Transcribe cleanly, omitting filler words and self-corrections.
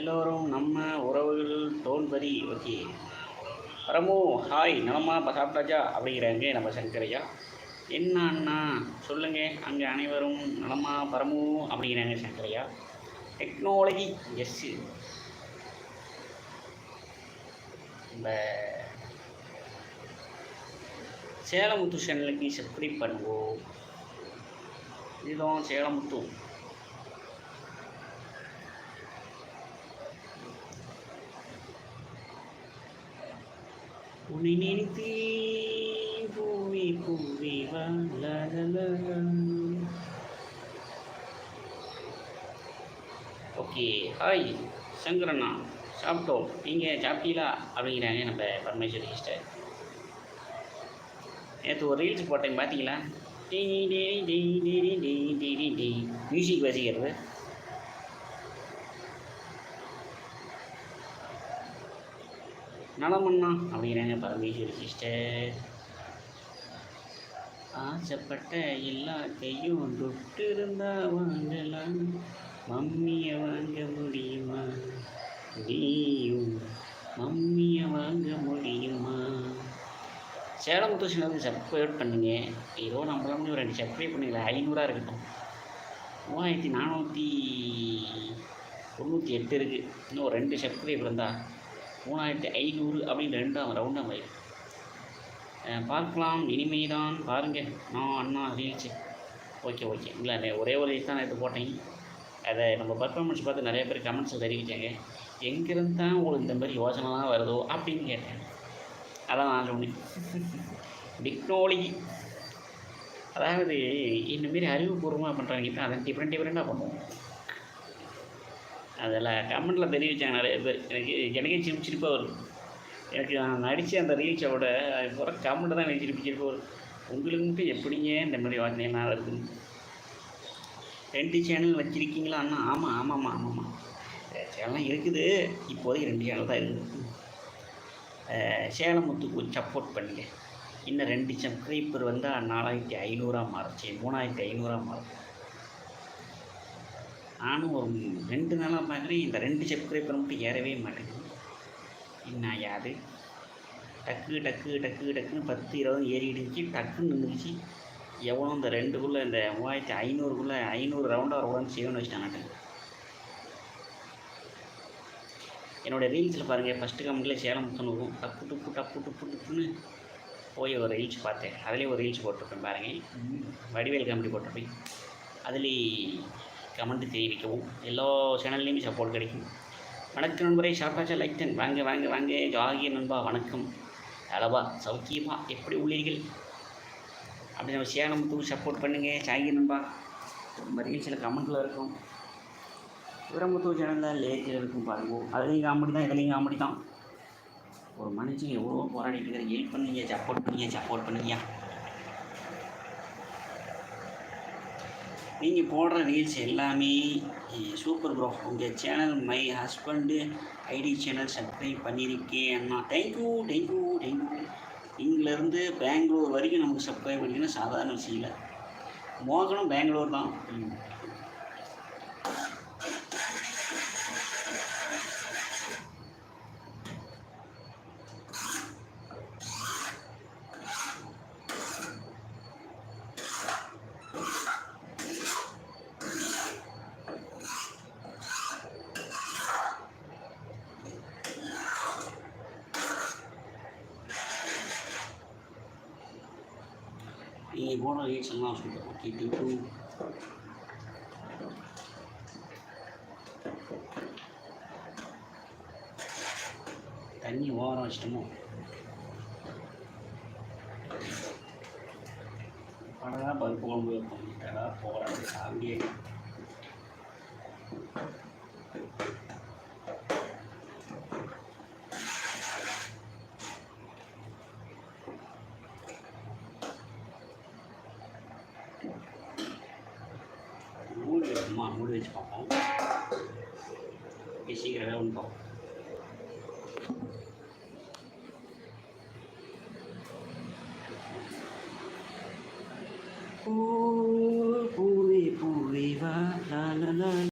எல்லோரும் நம்ம உறவுகள் தோன்பதி ஓகே. பரமு ஹாய் நலமா சாப்பிட்டாச்சா அப்படிங்கிறாங்க நம்ம சங்கரையா. என்ன அண்ணா சொல்லுங்க, அங்கே அனைவரும் நலமா பரமு அப்படிங்கிறாங்க சங்கரையா. டெக்னாலஜி எஸ்ஸு நம்ம சேலமுத்து சேனலுக்கு சப்ஸ்கிரைப் பண்ணுவோம். இதுதான் சேலமுத்து. உன்னை நினைத்து பூவி பூவி வா. ஓகே ஹாய் சங்கரண்ணா சாப்பிட்டோம், நீங்கள் சாப்பிட்டீங்களா அப்படிங்கிறாங்க நம்ம பரமேஸ்வரி சிஸ்டர். நேற்று ஒரு ரீல்ஸ் போட்டேன் பார்த்தீங்களா? மியூசிக் வசிக்கிறது. நலமண்ணா அப்படிங்கிறாங்க பரமேஸ்வரி சிஸ்டர். ஆசைப்பட்ட எல்லாத்தையும் தொட்டு இருந்தா வாங்கலாம், மம்மியை வாங்க முடியுமா? நீயும் மம்மியை வாங்க முடியுமா? சேலமுத்து சேனலுக்கு சப்ஸ்கிரைப் பண்ணுங்க. ஏதோ நம்மளாம் ஒரு 2 சப்ஸ்கிரைப் பண்ணுங்களேன். 500 இருக்கட்டும். 3498 இருக்குது. இன்னும் 2 சப்ஸ்கிரைப் இருந்தால் 3500 அப்படின்னு 2ஆம் ரவுண்டாக ஆயிடும். பார்க்கலாம், இனிமைதான் பாருங்கள். நான் அண்ணா ரீல்ஸு ஓகே இல்லை ஒரே ஒரு ரீல்ஸ் தான் எடுத்து போட்டேன். அதை நம்ம பர்ஃபார்மன்ஸ் பார்த்து நிறைய பேர் கமெண்ட்ஸில் தெரிவித்தாங்க. எங்கேருந்து தான் உங்களுக்கு இந்த மாதிரி யோசனைலாம் வருதோ அப்படின்னு கேட்டேன். அதான் நான் சொன்னேன். டெக்னாலஜி அதாவது இந்தமாரி அறிவுபூர்வமாக பண்ணுறாங்க. அதை டிஃப்ரெண்ட்டாக பண்ணுவோம். அதில் கமெண்ட்டில் தெரிவித்தாங்க நிறைய பேர். எனக்கே சிரிப்பாக வரும். எனக்கு நான் நடித்த அந்த ரீல்ஸோட அது பூரா கமெண்ட் தான் எனக்கு சிரிப்பாக வரும். உங்களுக்கு மட்டும் எப்படிங்க இந்த மாதிரி வாசனையெல்லாம் வருதுன்னு. 2 சேனல் வச்சுருக்கீங்களா அண்ணா? ஆமாம் சேனல்லாம் இருக்குது. இப்போதைக்கு 2 சேனல் தான் இருக்குது. சேலமுத்துக்கு சப்போர்ட் பண்ணுங்க. இன்னும் 2 சப்ஸ்கிரைபர் வந்தால் 4500 மாறுச்சு, 3500 மாறும். நானும் ஒரு 2 நாளாக பார்க்குறேன். இந்த 2 சப்ஸ்கிரைபர் மட்டும் ஏறவே மாட்டேங்குது. என்ன யாது டக்குன்னு 10 20 ஏறிடுச்சு, டக்குன்னு நின்றுச்சு. எவ்வளோ இந்த 2க்குள்ளே இந்த 3500க்குள்ளே 500 ரவுண்டாக ரவுண்டாக செய்யணும்னு வச்சுட்டாங்க. என்னோடய ரீல்ஸில் பாருங்கள், ஃபஸ்ட்டு கமெண்ட்டில் சேலமுத்துன்னு வரும். டப்புன்னு போய் ஒரு ரீல்ஸ் பார்த்தேன். அதிலே ஒரு ரீல்ஸ் போட்டிருப்பேன் பாருங்கள். வடிவேல் காமெடி போட்டிருப்பேன். அதிலே கமெண்ட் தெரிவிக்கவும் எல்லா சேனல்லையுமே சப்போர்ட் கிடைக்கும். வணக்கம் நண்பரே, சாப்பிட்டாச்சா? லைக் தன் வாங்க ஜாகிய நண்பா வணக்கம். அளவா சௌக்கியமா எப்படி உள்ளீர்கள் அப்படி நம்ம சேலமுத்துக்கு சப்போர்ட் பண்ணுங்கள். ஜாகிய நண்பா நம்ம ரீல்ஸில் கமெண்ட்டில் இருக்கும். விரம்பத்தூர் சேனலில் லேட்டில் இருக்கும் பாருங்கள். அதுலேயும் காமெடி தான், இதுலேயும் காமெடி தான். ஒரு மனுஷன் எவ்வளோ போராடிட்டு இருக்கிற. ஹெல்ப் பண்ணுங்க, சப்போர்ட் பண்ணுங்க. நீங்கள் போடுற ரீல்ஸ் எல்லாமே சூப்பர் ப்ரோ. உங்கள் channel my husband ID channel subscribe பண்ணியிருக்கேன் அண்ணா. தேங்க்யூ. இங்கிலேருந்து பெங்களூர் வரைக்கும் நமக்கு சப்ஸ்கிரைப் பண்ணிக்கணும் சாதாரண விஷயம் இல்லை. மோகனும் பெங்களூர் தான். நீங்கள் போன ரீல்ஸ் எல்லாம் சொல்லுவோம். கேட்டு தண்ணி ஓரம் வச்சிட்டோமோ படகா பருப்பு குழம்பு வைப்போம். ஏதாவது போகிறாங்க சாமியே. மூடி வச்சு பார்ப்போம். சீக்கிரமே ஒன்று பார்ப்போம். பூவே பூவே வா.